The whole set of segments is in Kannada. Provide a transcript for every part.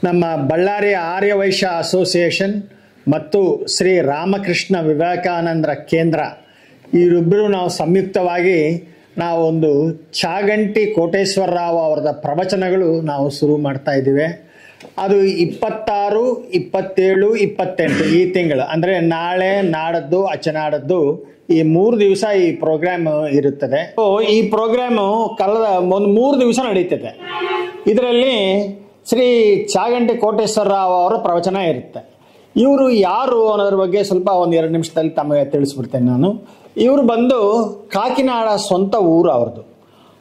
ನಮ್ಮ ಬಳ್ಳಾರಿ ಆರ್ಯವೈಶ್ಯ ಅಸೋಸಿಯೇಷನ್ ಮತ್ತು ಶ್ರೀ ರಾಮಕೃಷ್ಣ ವಿವೇಕಾನಂದರ ಕೇಂದ್ರ ಇವರಿಬ್ಬರು ನಾವು ಸಂಯುಕ್ತವಾಗಿ ನಾವು ಒಂದು ಚಾಗಂಟಿ ಕೋಟೇಶ್ವರರಾವ್ ಅವರದ ಪ್ರವಚನಗಳು ನಾವು ಶುರು ಮಾಡ್ತಾ ಇದ್ದೀವಿ. ಅದು 26, 27, 28 ಈ ತಿಂಗಳು, ಅಂದರೆ ನಾಳೆ, ನಾಡದ್ದು, ಅಚ್ಚನಾಡದ್ದು ಈ 3 ದಿವಸ ಈ ಪ್ರೋಗ್ರಾಮ್ ಇರುತ್ತದೆ. ಈ ಪ್ರೋಗ್ರಾಮು ಕಳೆದ ಒಂದು 3 ದಿವಸ ನಡೀತದೆ. ಇದರಲ್ಲಿ ಶ್ರೀ ಚಾಗಂಟಿ ಕೋಟೇಶ್ವರರಾವ್ ಅವರ ಪ್ರವಚನ ಇರುತ್ತೆ. ಇವರು ಯಾರು ಅನ್ನೋದ್ರ ಬಗ್ಗೆ ಸ್ವಲ್ಪ ಒಂದು 2 ನಿಮಿಷದಲ್ಲಿ ತಮಗೆ ತಿಳಿಸ್ಬಿಡ್ತೇನೆ ನಾನು. ಇವರು ಬಂದು ಕಾಕಿನಾಡ ಸ್ವಂತ ಊರು ಅವ್ರದ್ದು.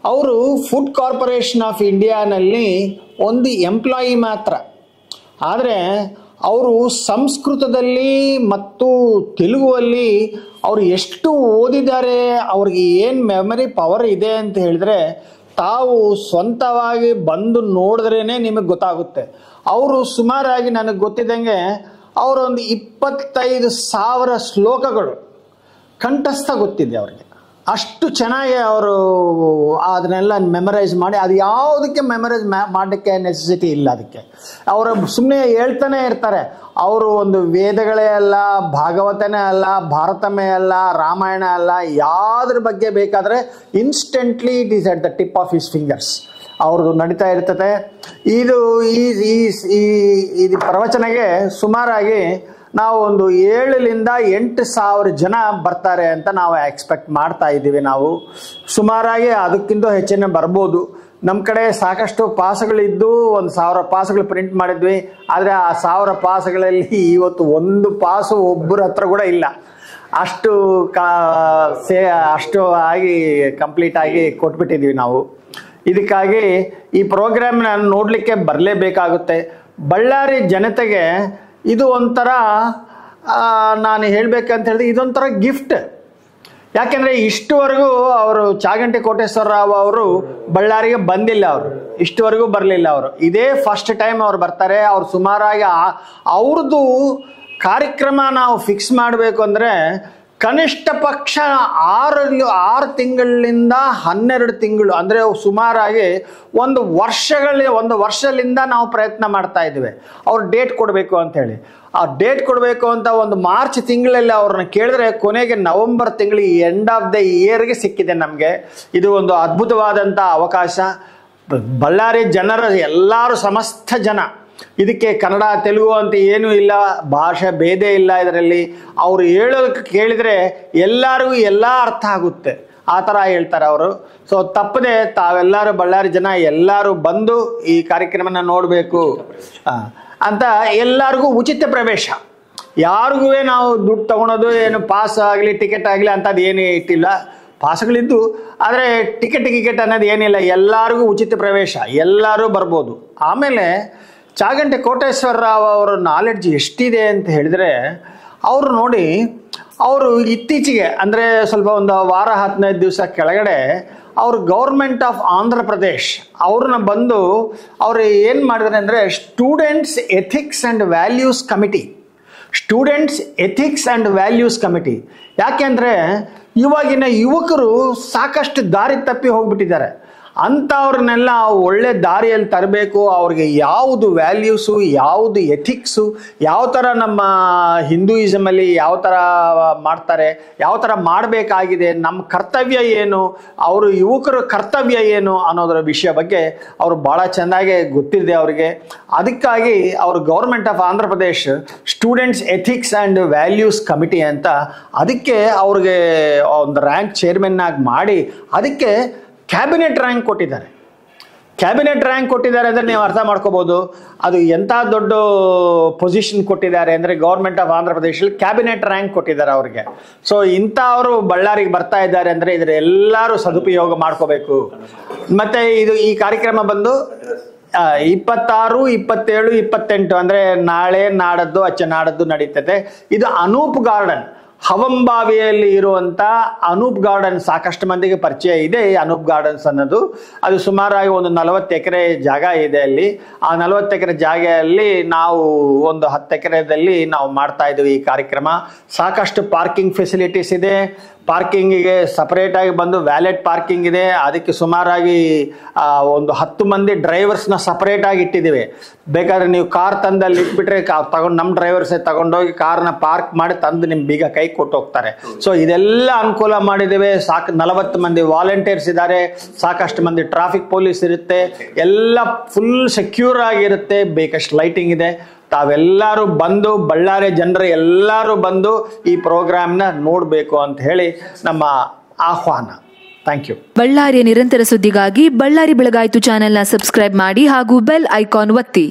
ಅವರು ಫುಡ್ ಕಾರ್ಪೊರೇಷನ್ ಆಫ್ ಇಂಡಿಯಾನಲ್ಲಿ ಒಂದು ಎಂಪ್ಲಾಯಿ ಮಾತ್ರ. ಆದರೆ ಅವರು ಸಂಸ್ಕೃತದಲ್ಲಿ ಮತ್ತು ತೆಲುಗುವಲ್ಲಿ ಅವರು ಎಷ್ಟು ಓದಿದ್ದಾರೆ, ಅವ್ರಿಗೆ ಏನು ಮೆಮರಿ ಪವರ್ ಇದೆ ಅಂತ ಹೇಳಿದ್ರೆ ತಾವು ಸ್ವಂತವಾಗಿ ಬಂದು ನೋಡಿದ್ರೇ ನಿಮಗೆ ಗೊತ್ತಾಗುತ್ತೆ. ಅವರು ಸುಮಾರಾಗಿ ನನಗೆ ಗೊತ್ತಿದ್ದಂಗೆ ಅವರೊಂದು 25,000 ಶ್ಲೋಕಗಳು ಕಂಠಸ್ಥ ಗೊತ್ತಿದೆ ಅವ್ರಿಗೆ. ಅಷ್ಟು ಚೆನ್ನಾಗಿ ಅವರು ಅದನ್ನೆಲ್ಲ ಮೆಮರೈಸ್ ಮಾಡಿ, ಅದು ಯಾವುದಕ್ಕೆ ಮೆಮರೈಸ್ ಮಾಡಲಿಕ್ಕೆ ನೆಸೆಸಿಟಿ ಇಲ್ಲ. ಅದಕ್ಕೆ ಅವರು ಸುಮ್ಮನೆ ಹೇಳ್ತಾನೆ ಇರ್ತಾರೆ. ಅವರು ಒಂದು ವೇದಗಳೇ ಅಲ್ಲ, ಭಾಗವತನೇ ಅಲ್ಲ, ಭಾರತಮೇ ಅಲ್ಲ, ರಾಮಾಯಣ ಅಲ್ಲ, ಯಾವುದ್ರ ಬಗ್ಗೆ ಬೇಕಾದರೆ instantly it is at the tip of his fingers ಅವ್ರದ್ದು ನಡೀತಾ ಇರ್ತದೆ. ಇದು ಈ ಪ್ರವಚನಗೆ ಸುಮಾರಾಗಿ ನಾವು ಒಂದು 7,000 to 8,000 ಜನ ಬರ್ತಾರೆ ಅಂತ ನಾವು ಎಕ್ಸ್ಪೆಕ್ಟ್ ಮಾಡ್ತಾ ಇದ್ದೀವಿ. ನಾವು ಸುಮಾರಾಗಿ ಅದಕ್ಕಿಂತ ಹೆಚ್ಚಿನ ಬರ್ಬೋದು. ನಮ್ಮ ಕಡೆ ಸಾಕಷ್ಟು ಪಾಸ್ಗಳಿದ್ದು 1,000 ಪಾಸ್ಗಳು ಪ್ರಿಂಟ್ ಮಾಡಿದ್ವಿ. ಆದರೆ ಆ 1,000 ಪಾಸ್ಗಳಲ್ಲಿ ಇವತ್ತು ಒಂದು ಪಾಸು ಒಬ್ಬರ ಹತ್ರ ಕೂಡ ಇಲ್ಲ. ಅಷ್ಟು ಆಗಿ ಕಂಪ್ಲೀಟ್ ಆಗಿ ಕೊಟ್ಬಿಟ್ಟಿದ್ವಿ ನಾವು. ಇದಕ್ಕಾಗಿ ಈ ಪ್ರೋಗ್ರಾಮ್ನ ನೋಡಲಿಕ್ಕೆ ಬರಲೇಬೇಕಾಗುತ್ತೆ. ಬಳ್ಳಾರಿ ಜನತೆಗೆ ಇದು ಒಂಥರ, ನಾನು ಹೇಳಬೇಕಂತ ಹೇಳಿದ್ರೆ ಇದೊಂಥರ ಗಿಫ್ಟ್. ಯಾಕೆಂದರೆ ಇಷ್ಟುವರೆಗೂ ಅವರು ಚಾಗಂಟಿ ಕೋಟೇಶ್ವರರಾವ್ ಅವರು ಬಳ್ಳಾರಿಗೆ ಬಂದಿಲ್ಲ. ಅವರು ಇಷ್ಟುವರೆಗೂ ಬರಲಿಲ್ಲ. ಅವರು ಇದೇ ಫಸ್ಟ್ ಟೈಮ್ ಅವ್ರು ಬರ್ತಾರೆ. ಅವ್ರು ಸುಮಾರಾಗಿ ಅವ್ರದ್ದು ಕಾರ್ಯಕ್ರಮ ನಾವು ಫಿಕ್ಸ್ ಮಾಡಬೇಕು ಅಂದರೆ ಕನಿಷ್ಠ ಪಕ್ಷ 6 ತಿಂಗಳಿಂದ 12 ತಿಂಗಳು, ಅಂದರೆ ಸುಮಾರಾಗಿ ಒಂದು ವರ್ಷದಿಂದ ನಾವು ಪ್ರಯತ್ನ ಮಾಡ್ತಾ ಇದ್ದೀವಿ. ಅವ್ರು ಡೇಟ್ ಕೊಡಬೇಕು ಅಂಥೇಳಿ. ಆ ಡೇಟ್ ಕೊಡಬೇಕು ಅಂತ ಒಂದು ಮಾರ್ಚ್ ತಿಂಗಳಲ್ಲಿ ಅವ್ರನ್ನ ಕೇಳಿದ್ರೆ ಕೊನೆಗೆ ನವೆಂಬರ್ ತಿಂಗಳು ಎಂಡ್ ಆಫ್ ದ ಇಯರ್ಗೆ ಸಿಕ್ಕಿದೆ ನಮಗೆ. ಇದು ಒಂದು ಅದ್ಭುತವಾದಂಥ ಅವಕಾಶ. ಬಳ್ಳಾರಿ ಜನರ ಎಲ್ಲರೂ, ಸಮಸ್ತ ಜನ, ಇದಕ್ಕೆ ಕನ್ನಡ ತೆಲುಗು ಅಂತ ಏನೂ ಇಲ್ಲ, ಭಾಷೆ ಭೇದ ಇಲ್ಲ ಇದರಲ್ಲಿ. ಅವರು ಹೇಳೋದಕ್ಕೆ ಕೇಳಿದರೆ ಎಲ್ಲರಿಗೂ ಎಲ್ಲ ಅರ್ಥ ಆಗುತ್ತೆ, ಆ ಥರ ಹೇಳ್ತಾರೆ ಅವರು. ಸೊ ತಪ್ಪದೆ ತಾವೆಲ್ಲರೂ ಬಳ್ಳಾರಿ ಜನ ಎಲ್ಲರೂ ಬಂದು ಈ ಕಾರ್ಯಕ್ರಮನ ನೋಡಬೇಕು ಅಂತ. ಎಲ್ಲರಿಗೂ ಉಚಿತ ಪ್ರವೇಶ, ಯಾರಿಗೂ ನಾವು ದುಡ್ಡು ತೊಗೊಳೋದು ಏನು ಪಾಸ್ ಆಗಲಿ ಟಿಕೆಟ್ ಆಗಲಿ ಅಂಥದ್ದು ಏನೂ ಇಟ್ಟಿಲ್ಲ. ಪಾಸ್ಗಳಿದ್ದು, ಆದರೆ ಟಿಕೆಟ್ ಅನ್ನೋದು ಏನಿಲ್ಲ. ಎಲ್ಲರಿಗೂ ಉಚಿತ ಪ್ರವೇಶ, ಎಲ್ಲರೂ ಬರ್ಬೋದು. ಆಮೇಲೆ ಚಾಗಂಟಿ ಕೋಟೇಶ್ವರರಾವ್ ಅವರ ನಾಲೆಡ್ಜ್ ಎಷ್ಟಿದೆ ಅಂತ ಹೇಳಿದ್ರೆ, ಅವರು ನೋಡಿ, ಅವರು ಇತ್ತೀಚೆಗೆ ಅಂದರೆ ಸ್ವಲ್ಪ ಒಂದು ವಾರ 15 ದಿವಸ ಕೆಳಗಡೆ ಅವರು ಗೌರ್ಮೆಂಟ್ ಆಫ್ ಆಂಧ್ರ ಪ್ರದೇಶ್ ಅವ್ರನ್ನ ಬಂದು ಅವರು ಏನು ಮಾಡಿದ್ದಾರೆ ಅಂದರೆ students ethics and values committee. ಯಾಕೆಂದರೆ ಇವಾಗಿನ ಯುವಕರು ಸಾಕಷ್ಟು ದಾರಿ ತಪ್ಪಿ ಹೋಗ್ಬಿಟ್ಟಿದ್ದಾರೆ. ಅಂಥವ್ರನ್ನೆಲ್ಲ ಒಳ್ಳೆ ದಾರಿಯಲ್ಲಿ ತರಬೇಕು. ಅವ್ರಿಗೆ ಯಾವುದು ವ್ಯಾಲ್ಯೂಸು, ಯಾವುದು ಎಥಿಕ್ಸು, ಯಾವ ಥರ ನಮ್ಮ ಹಿಂದೂಯಿಸಮಲ್ಲಿ ಯಾವ ಥರ ಮಾಡ್ತಾರೆ, ಯಾವ ಥರ ಮಾಡಬೇಕಾಗಿದೆ, ನಮ್ಮ ಕರ್ತವ್ಯ ಏನು, ಅವರು ಯುವಕರ ಕರ್ತವ್ಯ ಏನು ಅನ್ನೋದರ ವಿಷಯ ಬಗ್ಗೆ ಅವರು ಭಾಳ ಚೆನ್ನಾಗಿ ಗೊತ್ತಿದೆ ಅವರಿಗೆ. ಅದಕ್ಕಾಗಿ ಅವರು government of Andhra Pradesh students ethics and values committee ಅಂತ ಅದಕ್ಕೆ ಅವ್ರಿಗೆ ಒಂದು ರ್ಯಾಂಕ್ ಚೇರ್ಮನ್ ಆಗಿ ಮಾಡಿ ಅದಕ್ಕೆ ಕ್ಯಾಬಿನೆಟ್ ರ್ಯಾಂಕ್ ಕೊಟ್ಟಿದ್ದಾರೆ. ಅಂದರೆ ನೀವು ಅರ್ಥ ಮಾಡ್ಕೋಬೋದು ಅದು ಎಂಥ ದೊಡ್ಡ ಪೊಸಿಷನ್ ಕೊಟ್ಟಿದ್ದಾರೆ ಅಂದರೆ ಗೌರ್ಮೆಂಟ್ ಆಫ್ ಆಂಧ್ರ ಪ್ರದೇಶಲ್ಲಿ ಕ್ಯಾಬಿನೆಟ್ ರ್ಯಾಂಕ್ ಕೊಟ್ಟಿದ್ದಾರೆ ಅವ್ರಿಗೆ. ಸೊ ಇಂಥವರು ಬಳ್ಳಾರಿಗೆ ಬರ್ತಾ ಇದ್ದಾರೆ ಅಂದರೆ ಇದರ ಎಲ್ಲರೂ ಸದುಪಯೋಗ ಮಾಡ್ಕೋಬೇಕು. ಮತ್ತು ಈ ಕಾರ್ಯಕ್ರಮ ಬಂದು 26, 27, 28 ಅಂದರೆ ನಾಳೆ, ನಾಡದ್ದು, ಅಚ್ಚನಾಡದ್ದು ನಡೀತದೆ. ಇದು ಅನೂಪ್ ಗಾರ್ಡನ್, ಹವಂಬಾವಿಯಲ್ಲಿ ಇರುವಂಥ ಅನೂಪ್ ಗಾರ್ಡನ್ ಸಾಕಷ್ಟು ಮಂದಿಗೆ ಪರಿಚಯ ಇದೆ. ಅನೂಪ್ ಗಾರ್ಡನ್ಸ್ ಅನ್ನೋದು ಅದು ಸುಮಾರಾಗಿ ಒಂದು 40 ಎಕರೆ ಜಾಗ ಇದೆ ಅಲ್ಲಿ. ಆ 40 ಎಕರೆ ಜಾಗೆಯಲ್ಲಿ ನಾವು ಒಂದು 10 ಎಕರೆದಲ್ಲಿ ನಾವು ಮಾಡ್ತಾ ಇದ್ದೀವಿ ಈ ಕಾರ್ಯಕ್ರಮ. ಸಾಕಷ್ಟು ಪಾರ್ಕಿಂಗ್ ಫೆಸಿಲಿಟೀಸ್ ಇದೆ. ಪಾರ್ಕಿಂಗಿಗೆ ಸಪರೇಟಾಗಿ ಬಂದು ವ್ಯಾಲೆಟ್ ಪಾರ್ಕಿಂಗ್ ಇದೆ. ಅದಕ್ಕೆ ಸುಮಾರಾಗಿ ಒಂದು 10 ಮಂದಿ ಡ್ರೈವರ್ಸ್ನ ಸಪರೇಟಾಗಿ ಇಟ್ಟಿದ್ದೀವಿ. ಬೇಕಾದ್ರೆ ನೀವು ಕಾರ್ ತಂದಲ್ಲಿ ಇಟ್ಬಿಟ್ರೆ ತಗೊಂಡು ನಮ್ಮ ಡ್ರೈವರ್ಸೇ ತಗೊಂಡೋಗಿ ಕಾರ್ನ ಪಾರ್ಕ್ ಮಾಡಿ ತಂದು ನಿಮ್ಮ ಬೀಗ ಕೈ ಕೊಟ್ಟು ಹೋಗ್ತಾರೆ. ಸೊ ಇದೆಲ್ಲ ಅನುಕೂಲ ಮಾಡಿದ್ದೇವೆ. 40 ಮಂದಿ ವಾಲಂಟಿಯರ್ಸ್ ಇದ್ದಾರೆ, ಸಾಕಷ್ಟು ಮಂದಿ ಟ್ರಾಫಿಕ್ ಪೊಲೀಸ್ ಇರುತ್ತೆ, ಎಲ್ಲ ಫುಲ್ ಸೆಕ್ಯೂರ್ ಆಗಿರುತ್ತೆ, ಬೇಕಷ್ಟು ಲೈಟಿಂಗ್ ಇದೆ. ತಾವೆಲ್ಲರೂ ಬಂದು, ಬಳ್ಳಾರಿ ಜನರು ಎಲ್ಲರೂ ಬಂದು ಈ ಪ್ರೋಗ್ರಾಮ್ನ ನೋಡಬೇಕು ಅಂತ ಹೇಳಿ ನಮ್ಮ ಆಹ್ವಾನ. Thank you. ಬಳ್ಳಾರಿಯ ನಿರಂತರ ಸುದ್ದಿಗಾಗಿ ಬಳ್ಳಾರಿ ಬೆಳಗಾಯಿತು ಚಾನೆಲ್ನ ಸಬ್ಸ್ಕ್ರೈಬ್ ಮಾಡಿ ಹಾಗೂ ಬೆಲ್ ಐಕಾನ್ ಒತ್ತಿ.